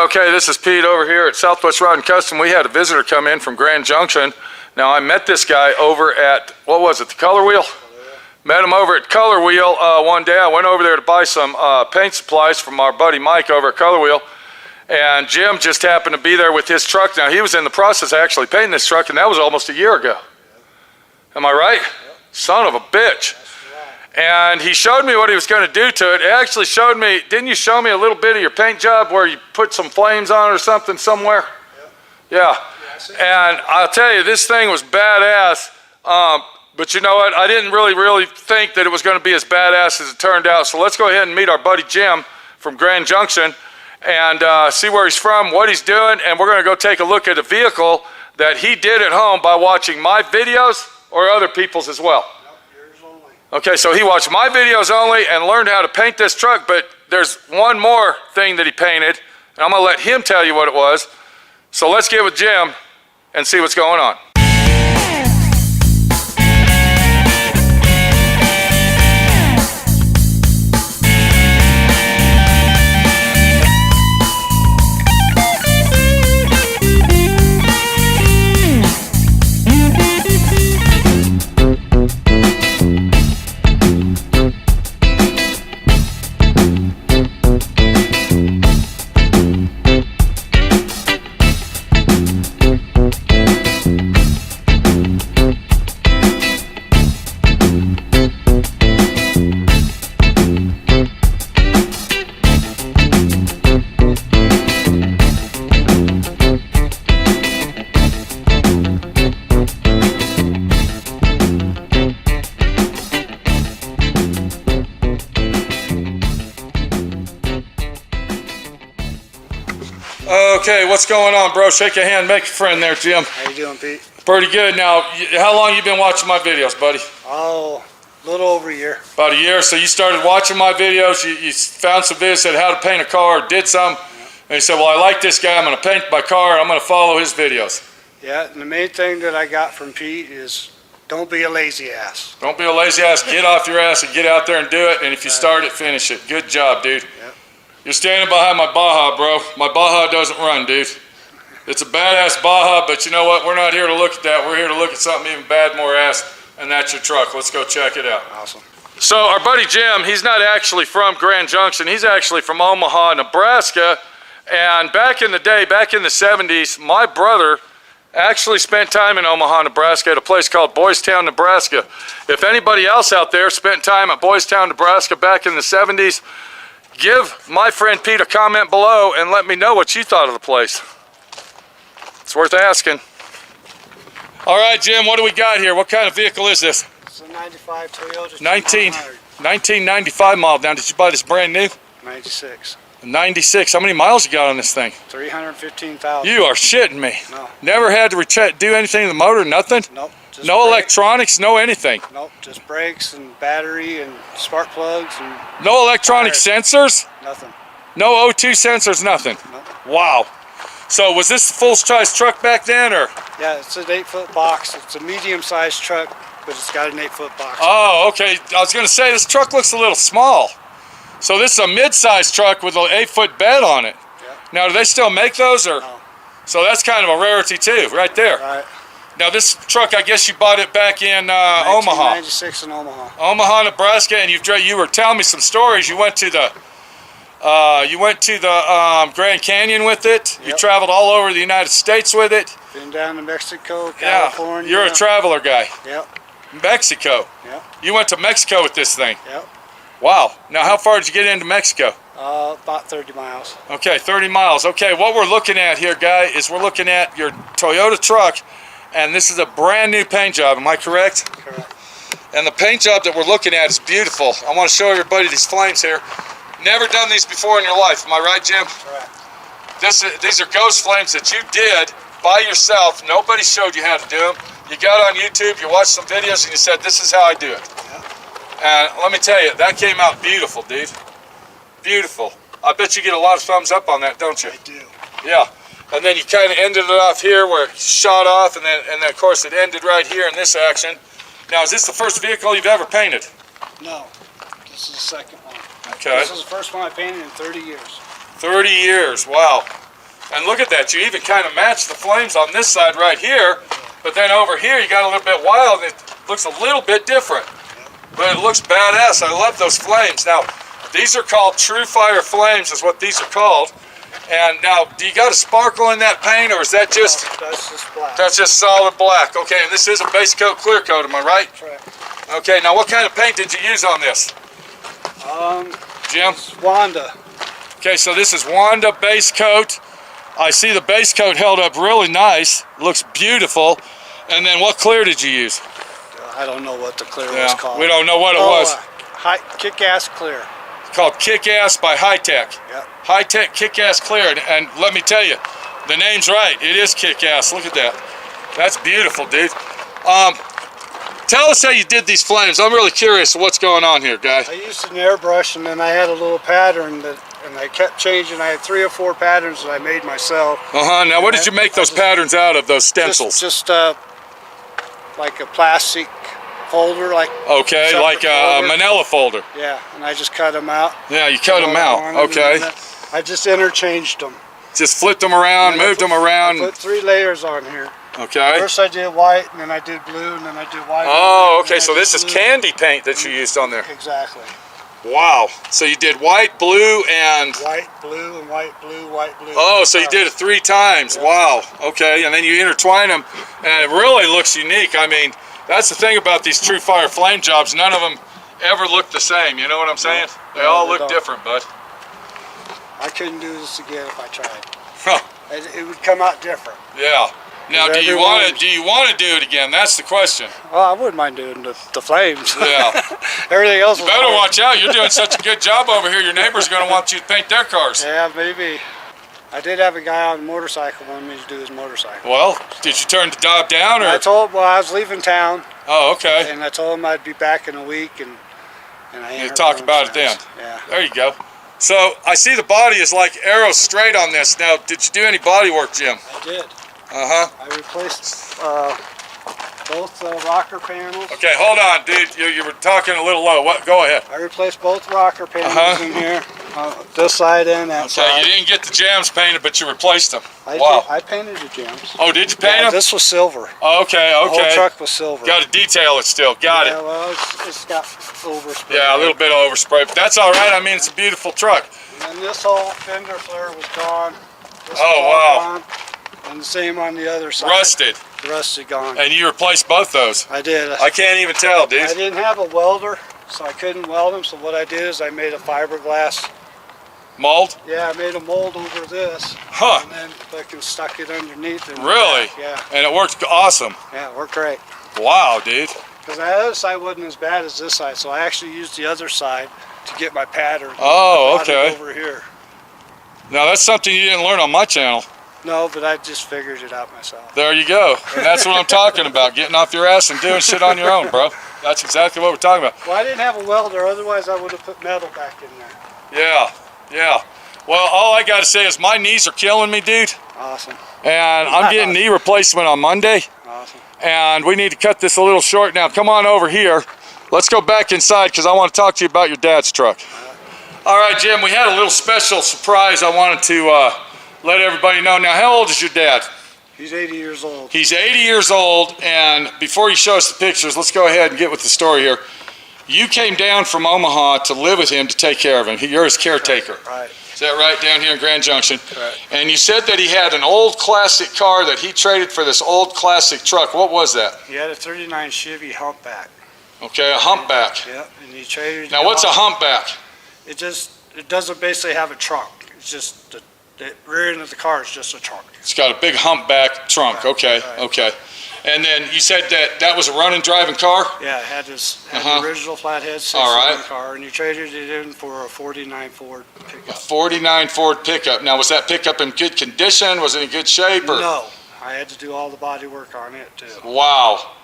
Okay, this is Pete over here at Southwest Rod and Custom. We had a visitor come in from Grand Junction. Now, I met this guy over at, what was it, the Color Wheel? Met him over at Color Wheel one day. I went over there to buy some paint supplies from our buddy Mike over at Color Wheel. And Jim just happened to be there with his truck. Now, he was in the process of actually painting this truck, and that was almost a year ago. Am I right? Yep. Son of a bitch. And he showed me what he was going to do to it. It actually showed me, didn't you show me a little bit of your paint job where you put some flames on it or something somewhere? Yeah. And I'll tell you, this thing was badass. But you know what? I didn't really think that it was going to be as badass as it turned out. So let's go ahead and meet our buddy Jim from Grand Junction and see where he's from, what he's doing, and we're going to go take a look at a vehicle that he did at home by watching my videos or other people's as well. Okay, so he watched my videos only and learned how to paint this truck, but there's one more thing that he painted, and I'm going to let him tell you what it was. So let's get with Jim and see what's going on. Okay, what's going on, bro? Shake your hand, make a friend there, Jim. How you doing, Pete? Pretty good. Now, how long you been watching my videos, buddy? Oh, a little over a year. About a year. So you started watching my videos, you found some videos, said how to paint a car, did some, and you said, well, I like this guy, I'm going to paint my car, and I'm going to follow his videos. Yeah, and the main thing that I got from Pete is don't be a lazy ass. Don't be a lazy ass. Get off your ass and get out there and do it, and if you start it, finish it. Good job, dude. Yep. You're standing behind my Baja, bro. My Baja doesn't run, dude. It's a badass Baja, but you know what? We're not here to look at that. We're here to look at something even bad, more ass, and that's your truck. Let's go check it out. Awesome. So our buddy Jim, he's not actually from Grand Junction. He's actually from Omaha, Nebraska. And back in the day, back in the 70s, my brother actually spent time in Omaha, Nebraska at a place called Boys Town, Nebraska. If anybody else out there spent time at Boys Town, Nebraska back in the 70s, give my friend Pete a comment below and let me know what you thought of the place. It's worth asking. All right, Jim, what do we got here? What kind of vehicle is this? It's a 95 Toyota. 1995 model. Now, did you buy this brand new? 96. 96. How many miles you got on this thing? 315,000. You are shitting me. No. Never had to do anything to the motor, nothing? Nope. No electronics, no anything? Nope, just brakes and battery and spark plugs and... No electronic sensors? Nothing. No O2 sensors, nothing? Nope. Wow. So was this a full-size truck back then, or? Yeah, it's an 8-foot box. It's a medium-sized truck, but it's got an 8-foot box. Oh, okay. I was going to say, this truck looks a little small. So this is a mid-sized truck with an 8-foot bed on it. Yeah. Now, do they still make those, or? No. So that's kind of a rarity, too, right there. Right. Now, this truck, I guess you bought it back in Omaha. 1996 in Omaha. Omaha, Nebraska, and you were telling me some stories. You went to the Grand Canyon with it. Yep. You traveled all over the United States with it. Been down to Mexico, California. Yeah, you're a traveler guy. Yep. Mexico. Yep. You went to Mexico with this thing. Yep. Wow. Now, how far did you get into Mexico? About 30 miles. Okay, 30 miles. Okay, what we're looking at here, guy, is we're looking at your Toyota truck, and this is a brand new paint job. Am I correct? Correct. And the paint job that we're looking at is beautiful. I want to show everybody these flames here. Never done these before in your life. Am I right, Jim? Correct. These are ghost flames that you did by yourself. Nobody showed you how to do them. You got on YouTube, you watched some videos, and you said, this is how I do it. And let me tell you, that came out beautiful, dude. Beautiful. I bet you get a lot of thumbs up on that, don't you? I do. Yeah. And then you kind of ended it off here where it shot off, and then of course it ended right here in this action. Now, is this the first vehicle you've ever painted? No. This is the second one. Okay. This is the first one I painted in 30 years. 30 years, wow. And look at that, you even kind of match the flames on this side right here, but then over here you got a little bit wild and it looks a little bit different. But it looks badass. I love those flames. Now, these are called True Fire Flames is what these are called. And now, do you got a sparkle in that paint, or is that just... No, that's just black. That's just solid black. Okay, and this is a base coat, clear coat, am I right? Correct. Okay, now what kind of paint did you use on this? Jim? It's Wanda. Okay, so this is Wanda base coat. I see the base coat held up really nice. Looks beautiful. And then what clear did you use? I don't know what the clear was called. We don't know what it was. Kick-ass clear. Called Kick-Ass by High Tech. Yep. High Tech Kick-Ass Clear. And let me tell you, the name's right. It is Kick-Ass. Look at that. That's beautiful, dude. Tell us how you did these flames. I'm really curious what's going on here, guy. I used an airbrush, and then I had a little pattern and I kept changing. I had 3 or 4 patterns that I made myself. Now, what did you make those patterns out of, those stencils? Just like a plastic folder, like like a manila folder. Yeah, and I just cut them out. Yeah, you cut them out. Okay. I just interchanged them. Just flipped them around, moved them around. I put 3 layers on here. Okay. First I did white, and then I did blue, and then I did white. Oh, okay. So this is candy paint that you used on there. Exactly. Wow. So you did white, blue, and... White, blue, and white, blue, white, blue. Oh, so you did it 3 times. Yeah. Wow. Okay. And then you intertwine them, and it really looks unique. I mean, that's the thing about these True Fire Flame jobs. None of them ever look the same. You know what I'm saying? They all look different, bud. I couldn't do this again if I tried. Huh. It would come out different. Yeah. Now, do you want to do it again? That's the question. Well, I wouldn't mind doing the flames. Yeah. Everything else. You better watch out. You're doing such a good job over here. Your neighbor's going to want you to paint their cars. Yeah, maybe. I did have a guy on a motorcycle wanted me to do his motorcycle. Well, did you turn the job down, or? I told him, well, I was leaving town. Oh, okay. And I told him I'd be back in a week, and I you talk about it then. Yeah. There you go. So I see the body is like arrow straight on this. Now, did you do any body work, Jim? I did. Uh-huh. I replaced both rocker panels. Okay, hold on, dude. You were talking a little low. What? Go ahead. I replaced both rocker panels in here, this side and that side. Okay, you didn't get the jams painted, but you replaced them. I painted the jams. Oh, did you paint them? This was silver. Oh, okay, okay. The whole truck was silver. Got to detail it still. Got it. Yeah, well, it's got overspray. Yeah, a little bit of overspray, but that's all right. I mean, it's a beautiful truck. And then this whole fender flare was gone. This wow. Gone. And the same on the other side. Rusted. Rusted, gone. And you replaced both those. I did. I can't even tell, dude. I didn't have a welder, so I couldn't weld them. So what I did is I made a fiberglass mold. Yeah, I made a mold over this. Huh. And then fucking stuck it underneath. And really? Yeah. And it worked awesome. Yeah, it worked great. Wow, dude. Because the other side wasn't as bad as this side, so I actually used the other side to get my pattern. Oh, okay. Over here. Now that's something you didn't learn on my channel. No, but I just figured it out myself. There you go. And that's what I'm talking about, getting off your ass and doing shit on your own, bro. That's exactly what we're talking about. Well, I didn't have a welder, otherwise I would have put metal back in there. Yeah, yeah. Well, all I got to say is my knees are killing me, dude. Awesome. And I'm getting knee replacement on Monday. Awesome. And we need to cut this a little short now. Come on over here. Let's go back inside because I want to talk to you about your dad's truck. All right, Jim, we had a little special surprise I wanted to let everybody know. Now, how old is your dad? He's 80 years old. He's 80 years old, and before you show us the pictures, let's go ahead and get with the story here. You came down from Omaha to live with him to take care of him. You're his caretaker. Right. Is that right, down here in Grand Junction? Correct. And you said that he had an old classic car that he traded for this old classic truck. What was that? He had a 39 Chevy humpback. Okay, a humpback. Yeah, and he traded. Now, what's a humpback? It doesn't basically have a trunk. It's just the rear end of the car is just a trunk. It's got a big humpback trunk. Right, Okay, right. okay. And then you said that was a running, driving car? Yeah, it had the original flathead six-cylinder car, and he traded it in for a 49 Ford A pickup. 49 Ford pickup. Now, was that pickup in good condition? Was it in good shape? Or? No, I had to do all the body work on it too. Wow.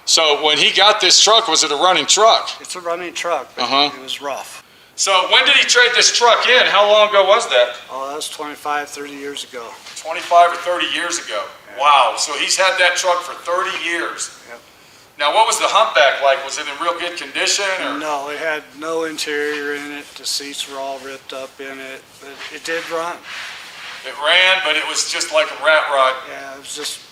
So when he got this truck, was it a running truck? It's a running truck, but it was rough. So when did he trade this truck in? How long ago was that? Oh, that was 25, 30 years ago. 25 or 30 years ago. Yeah. Wow. So he's had that truck for 30 years. Yep. Now, what was the humpback like? Was it in real good condition? Or? No, it had no interior in it. The seats were all ripped up in it, but it did run. It ran, but it was just like a rat rod. Yeah, it was just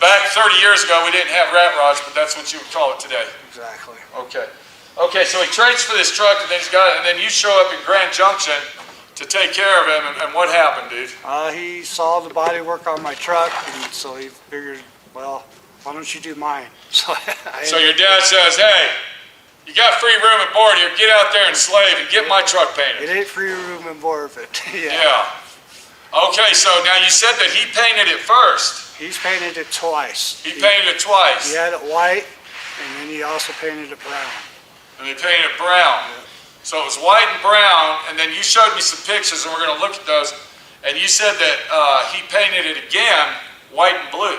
Back 30 years ago, we didn't have rat rods, but that's what you would call it today. exactly. Okay. Okay, so he trades for this truck, and then he's got it, and then you show up in Grand Junction to take care of him, and what happened, dude? He saw the body work on my truck, and so he figured, well, why don't you do mine? So your dad says, hey, you got free room and board here, get out there and slave and get my truck painted. It ain't free room and board, but Yeah. Okay, so now you said that he painted it first. He's painted it twice. He painted it twice. He had it white, and then he also painted it brown. And he painted it brown. Yeah. So it was white and brown, and then you showed me some pictures, and we're going to look at those. And you said that he painted it again, white and blue.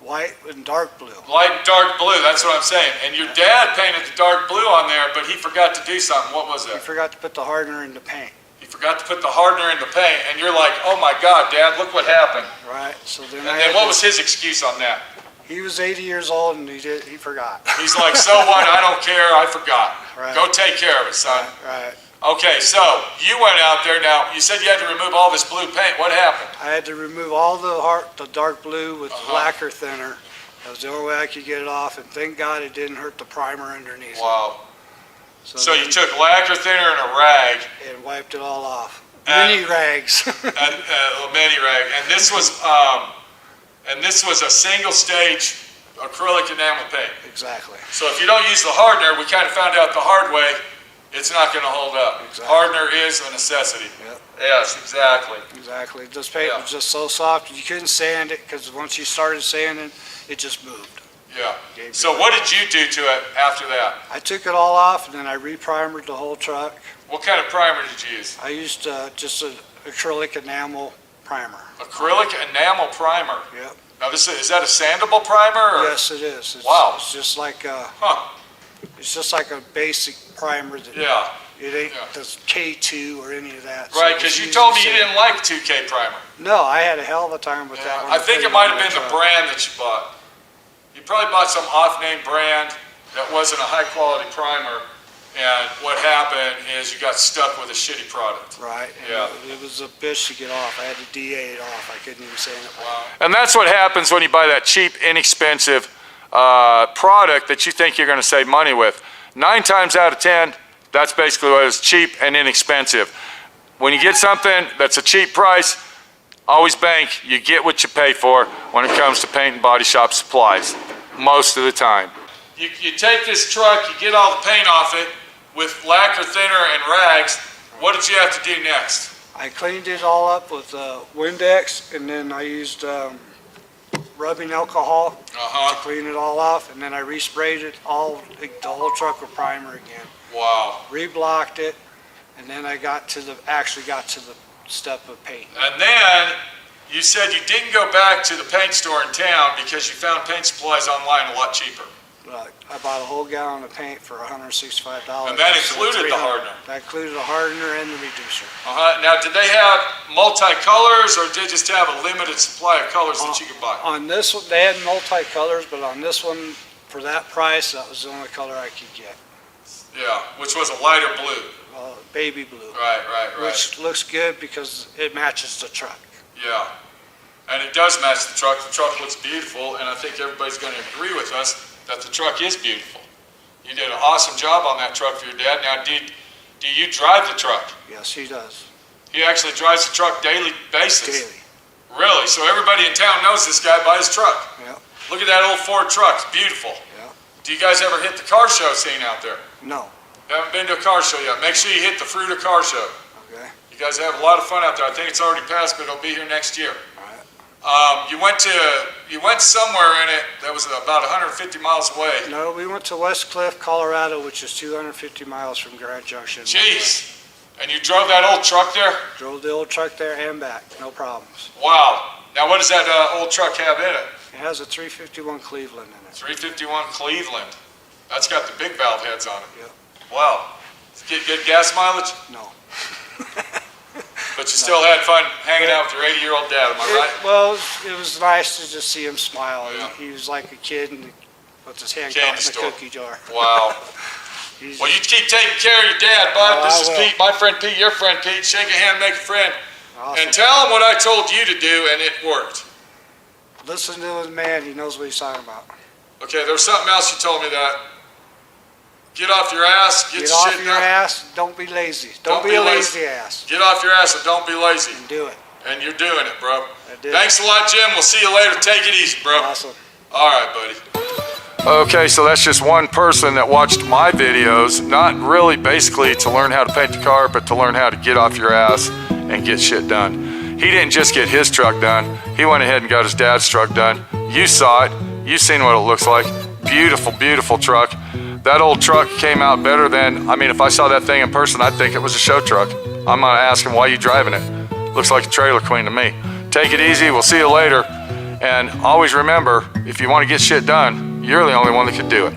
White and dark blue. Light and dark blue, that's what I'm saying. And your dad painted the dark blue on there, but he forgot to do something. What was He that? forgot to put the hardener in the paint. He forgot to put the hardener in the paint, and you're like, oh my God, Dad, look what happened. Right. So then And then what was his excuse on that? He was 80 years old and he forgot. He's like, so what? I don't care. I forgot. Right. Go take care of it, son. Right. Okay, so you went out there. Now, you said you had to remove all this blue paint. What happened? I had to remove all the dark blue with lacquer thinner. That was the only way I could get it off, and thank God it didn't hurt the primer underneath. Wow. So you then- took lacquer thinner and a rag. and wiped it all off. And- Mini rags. A mini rag. And this was a single stage acrylic enamel paint. Exactly. So if you don't use the hardener, we kind of found out the hard way, it's not going to hold up. Exactly. Hardener is a necessity. Yep. Yes, exactly. Exactly. This paint Yeah. was just so soft you couldn't sand it because once you started sanding, it just moved. Yeah. Gave So me- what did you do to it after that? I took it all off and then I reprimered the whole truck. What kind of primer did you use? I used just an acrylic enamel primer. Acrylic enamel primer. Yep. Now is that a sandable primer? Or? Yes, it is. It's, Wow. It's just like Huh. it's just like a basic primer. That Yeah. It ain't Yeah. the K2 or any of that. So Right, just because you use told the me you same- didn't like 2K primer. No, I had a hell of a time with that one. I think it put might on have been my the truck. brand that you bought. You probably bought some off-name brand that wasn't a high-quality primer, and what happened is you got stuck with a shitty product. Right. And Yeah. It was a bitch to get off. I had to DA it off. I couldn't even sand it. Wow. And that's what happens when you buy that cheap, inexpensive product that you think you're going to save money with. 9 times out of 10, that's basically what it is, cheap and inexpensive. When you get something that's a cheap price, always bank, you get what you pay for when it comes to paint and body shop supplies, most of the time. You take this truck, you get all the paint off it with lacquer thinner and rags. What did you have to do next? I cleaned it all up with Windex, and then I used rubbing alcohol to clean it all off, and then I resprayed it all, the whole truck with primer again. Wow. Reblocked it, and then I actually got to the step of paint. And then you said you didn't go back to the paint store in town because you found paint supplies online a lot cheaper. I bought a whole gallon of paint for $165. And that instead of included the $300. hardener? That included the hardener and the reducer. Now, did they have multi-colors, or did they just have a limited supply of colors that you could buy? On this one, they had multi-colors, but on this one, for that price, that was the only color I could get. Yeah, which was a lighter blue. Baby blue. Right. Which looks good because it matches the truck. Yeah, and it does match the truck. The truck looks beautiful, and I think everybody's going to agree with us that the truck is beautiful. You did an awesome job on that truck for your dad. Now, do you drive the truck? Yes, he does. He actually drives the truck daily basis. Daily. Really? So everybody in town knows this guy by his truck. Yeah. Look at that old Ford truck. It's beautiful. Yeah. Do you guys ever hit the car show scene out there? No. Haven't been to a car show yet. Make sure you hit the Fruita car show. Okay. You guys have a lot of fun out there. I think it's already passed, but it'll be here next year. All right. You went somewhere in it that was about 150 miles away. No, we went to West Cliff, Colorado, which is 250 miles from Grand Junction. Jeez. And you drove that old truck there? Drove the old truck there and back, no problems. Wow. Now what does that old truck have in it? It has a 351 Cleveland in it. 351 Cleveland. That's got the big valve heads on it. Yep. Wow. Get good gas mileage? No. But you still had fun hanging out with your 80-year-old dad, am I right? Well, it was nice to just see him smile. Yeah. He was like a kid with his hand Candy caught in store. a cookie jar. Wow. He's- Well, you keep taking care of your dad, bud. Oh, This I is will. Pete, my friend Pete, your friend Pete. Shake a hand, make a friend. Awesome. And tell him what I told you to do, and it worked. Listen to the man, he knows what he's talking about. Okay, there was something else you told me that. Get off your ass, get Get shit off your done. ass, don't be lazy. Don't be a lazy ass. Get off your ass and don't be lazy. And do it. And you're doing it, bro. I did. Thanks a lot, Jim. We'll see you later. Take it easy, bro. Awesome. All right, buddy. Okay, so that's just one person that watched my videos, not really basically to learn how to paint the car, but to learn how to get off your ass and get shit done. He didn't just get his truck done, he went ahead and got his dad's truck done. You saw it, you seen what it looks like. Beautiful, beautiful truck. That old truck came out better than, I mean, if I saw that thing in person, I'd think it was a show truck. I'm gonna ask him, why are you driving it? Looks like a trailer queen to me. Take it easy, we'll see you later. And always remember, if you wanna get shit done, you're the only one that can do it.